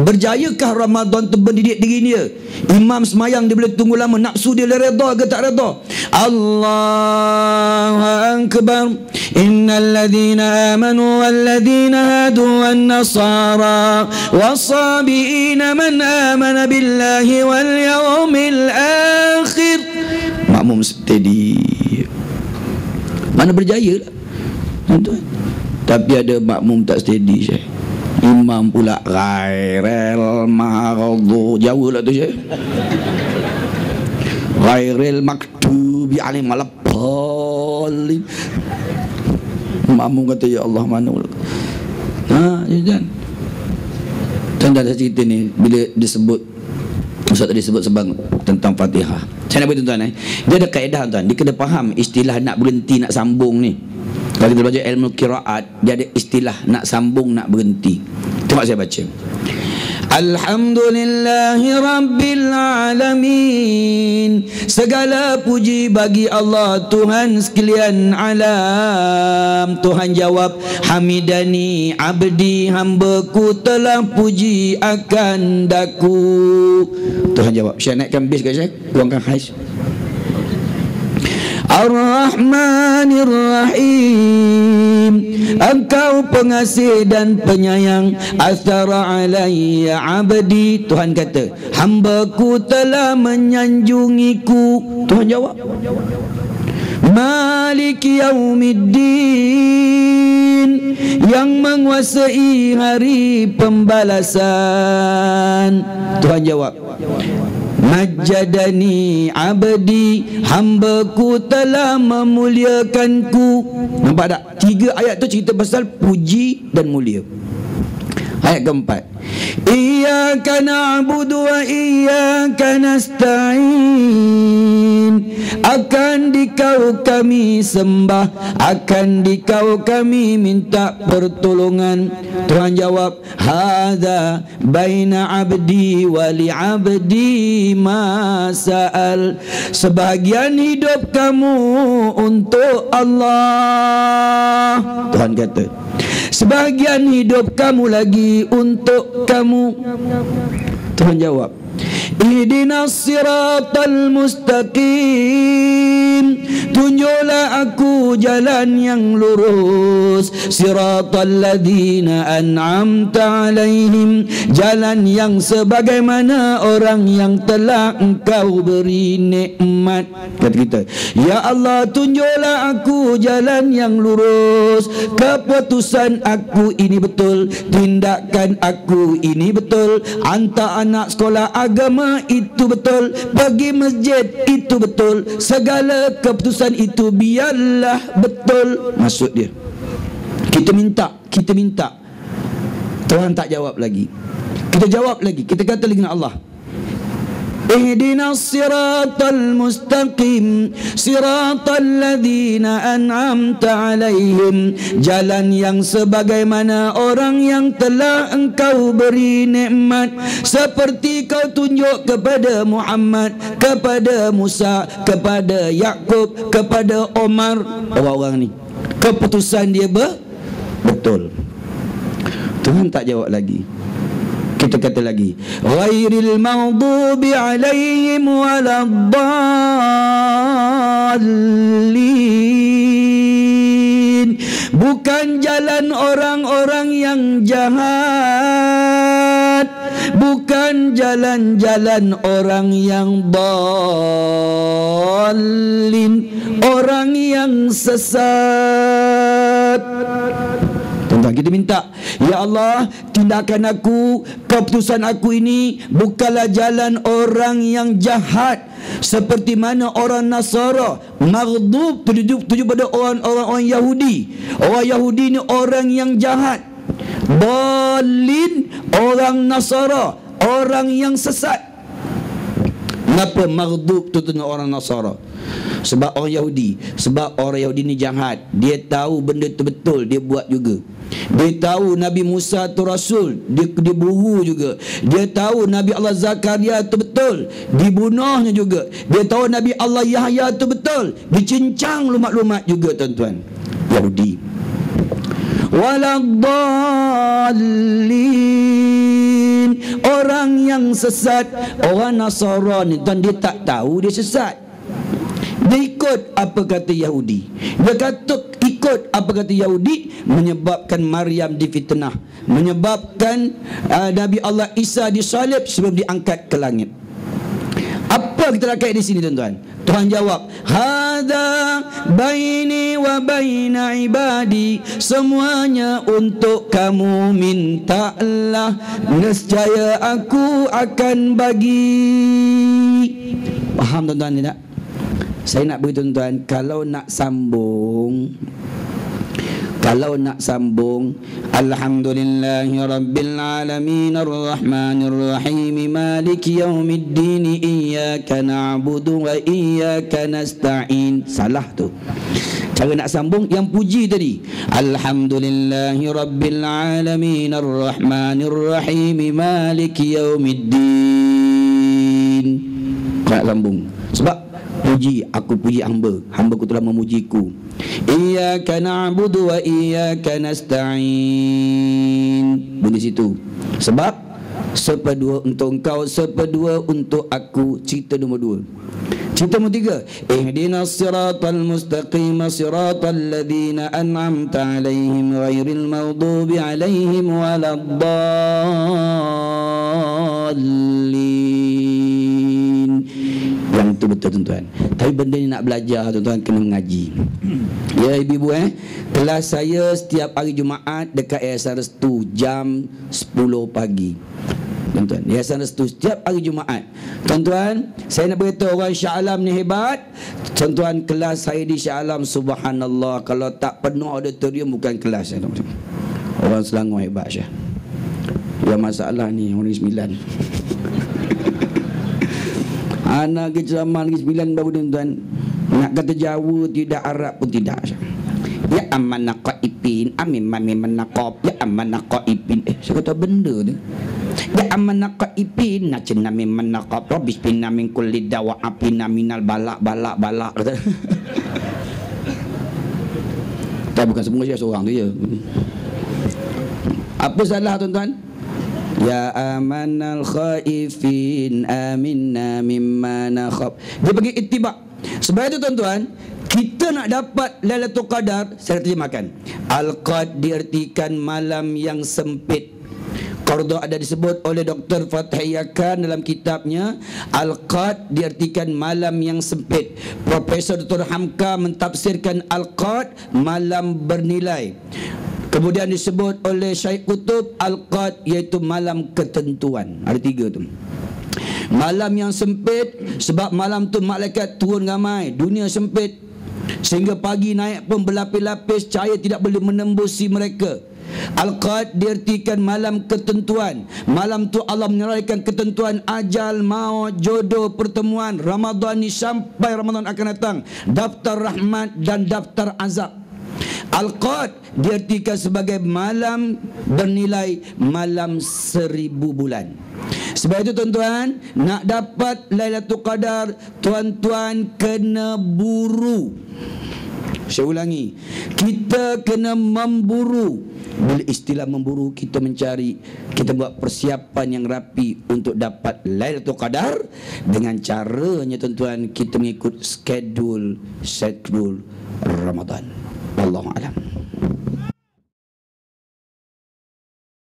Berjayakah Ramadan tu mendidik diri dia? Imam semayang dia boleh tunggu lama, nafsu dia reda ke tak reda? Allahu Akbar. Innal ladzina amanu wal ladzina hadu wan nasara was-sabiina man amana billahi wal yawmil akhir. Makmum steady. Mana berjaya lah, tuan-tuan. Tapi ada makmum tak steady, Syekh. Imam pula ghairil maghdubi, jauh lah tu, Syekh. Ghairil maktubi alaihim waladdallin. Makmum kata, ya Allah, mana tuan. Tuan-tuan dah cerita ni, bila disebut Ustaz tadi sebut sebang tentang Fatihah. Saya nak beritahu tuan, dia ada kaedah tuan. Dia kena faham istilah nak berhenti, nak sambung ni. Kalau kita belajar ilmu qiraat, dia ada istilah nak sambung, nak berhenti. Tengok saya baca. Alhamdulillahi Rabbil Alamin. Segala puji bagi Allah, Tuhan sekalian alam. Tuhan jawab, hamidani abdi, hambaku telah puji akan daku. Tuhan jawab. Syekh naikkan bass ke Syekh? Kurangkan hais. Ar-Rahmanir Rahim. Engkau pengasih dan penyayang. Athara alayya abdi. Tuhan kata, hambaku telah menyanjungiku. Tuhan jawab. Malik Yaumiddin. Yang menguasai hari pembalasan. Tuhan jawab. Majadani abdi, hambaku telah memuliakanku. Nampak tak? 3 ayat tu cerita pasal puji dan mulia. Ayat keempat, Iyyaka na'budu wa iyyaka nasta'in. Akan dikau kami sembah, akan dikau kami minta pertolongan. Tuhan jawab, hadza baina abdi wa li abdi ma sa'al. Sebahagian hidup kamu untuk Allah. Tuhan kata, sebahagian hidup kamu lagi untuk kamu. Tuhan jawab, ihdinas siratal mustaqim. Tunjuklah aku jalan yang lurus. Siratal ladzina an'amta alaihim. Jalan yang sebagaimana orang yang telah engkau beri nikmat. Kata kita, ya Allah, tunjuklah aku jalan yang lurus. Keputusan aku ini betul, tindakan aku ini betul, hantar anak sekolah agama itu betul, pergi masjid itu betul, segala keputusan itu biarlah betul. Maksud dia, kita minta, Tuhan tak jawab lagi. Kita jawab lagi, kita kata lagi dengan Allah, ihdinas siratal mustaqim, siratal ladzina an'amta alaihim. Jalan yang sebagaimana orang yang telah engkau beri nikmat. Seperti kau tunjuk kepada Muhammad, kepada Musa, kepada Yakub, kepada Omar. Orang-orang ni keputusan dia betul. Tuhan tak jawab lagi. Kita kata lagi, ghairil maghdubi alaihim waladdallin. Bukan jalan orang-orang yang jahat, bukan jalan-jalan orang yang dallin, orang yang sesat. Tuan-tuan, kita minta, ya Allah, tindakan aku, keputusan aku ini bukanlah jalan orang yang jahat. Seperti mana orang Nasara, maghdub tuju pada orang Yahudi. Orang Yahudi ni orang yang jahat. Dalin, orang Nasara, orang yang sesat. Kenapa maghdub tu dengan orang Nasara? Sebab orang Yahudi, sebab orang Yahudi ni jahat. Dia tahu benda tu betul, dia buat juga. Dia tahu Nabi Musa tu Rasul, dia buru juga. Dia tahu Nabi Allah Zakaria tu betul, dibunuhnya juga. Dia tahu Nabi Allah Yahya tu betul, dicincang lumat-lumat juga, tuan-tuan. Yahudi waladdallin. Orang yang sesat, orang Nasrani, tuan, dia tak tahu dia sesat. Dia ikut apa kata Yahudi. Dia kata ikut apa kata Yahudi, menyebabkan Maryam difitnah, menyebabkan Nabi Allah Isa disalib sebelum diangkat ke langit. Apa kita nak kait di sini, tuan-tuan? Tuhan jawab, hadza baini wa baina ibadi, semuanya untuk kamu mintalah, nescaya aku akan bagi. Faham, tuan-tuan, tidak? Saya nak beritahu tuan-tuan, kalau nak sambung, alhamdulillahi rabbil alamin arrahmanir rahim maliki yaumiddin iyyaka na'budu wa iyyaka nasta'in. Salah tu. Cara nak sambung yang puji tadi, alhamdulillahi rabbil alamin arrahmanir rahim maliki yaumiddin. Nak sambung. Sebab puji, aku puji hamba-ku telah memujiku. Iyyaka na'budu wa iyyaka nasta'in. Bunyi situ. Sebab sepedua untuk engkau, sepedua untuk aku. Cerita nombor 2. Cerita nombor 3, ihdinas siratal mustaqim siratal ladzina an'amta 'alaihim ghairil maghdubi 'alaihim waladdallin. Yang itu betul, tuan-tuan. Tapi benda ni nak belajar, tuan-tuan, kena mengaji. Ya, ibu-ibu, kelas saya setiap hari Jumaat dekat Yayasan Restu jam 10 pagi. Tuan-tuan, Yayasan Restu setiap hari Jumaat. Tuan-tuan, saya nak beritahu orang Shah Alam ni hebat. Tuan-tuan, kelas saya di Shah Alam, subhanallah, kalau tak penuh auditorium bukan kelas. Orang Selangor hebat, Syah. Yang masalah ni orang Sembilan. Anak ke ceramah Negeri Sembilan baru, tuan-tuan. Nak kata Jawa tidak, Arab pun tidak. Ya aman naqaipin, amin manaqab, ya aman naqaipin. Saya kata benda tu. Ya aman naqaipin, najna min manaqab, rabbis bina min kulli dawa apina minal balak. Tak, bukan semua, saya seorang tu je. Apa salah, tuan-tuan? Ya amanal khaifin aminna mimma nakhab. Dia bagi itibak. Sebab itu, tuan-tuan, kita nak dapat Lailatul Qadar, saya terjemahkan. Al-Qad diartikan malam yang sempit. Qadar ada disebut oleh Dr. Fathiyah Khan dalam kitabnya. Al-Qad diartikan malam yang sempit. Profesor Dr. Hamka mentafsirkan Al-Qad malam bernilai. Kemudian disebut oleh Syekh Qutub Al-Qad iaitu malam ketentuan. Ada 3 tu. Malam yang sempit sebab malam tu malaikat turun ramai, dunia sempit sehingga pagi naik pun berlapis-lapis, cahaya tidak boleh menembusi mereka. Al-Qad diartikan malam ketentuan. Malam tu Allah menyerahkan ketentuan ajal, maut, jodoh, pertemuan. Ramadan ni sampai Ramadan akan datang, daftar rahmat dan daftar azab. Al-Qad diartikan sebagai malam bernilai malam 1000 bulan. Sebab itu, tuan-tuan, nak dapat Lailatul Qadar, tuan-tuan kena buru. Saya ulangi, kita kena memburu. Bila istilah memburu, kita mencari, kita buat persiapan yang rapi untuk dapat Lailatul Qadar. Dengan caranya, tuan-tuan, kita mengikut schedule Ramadan. Wallahu a'lam.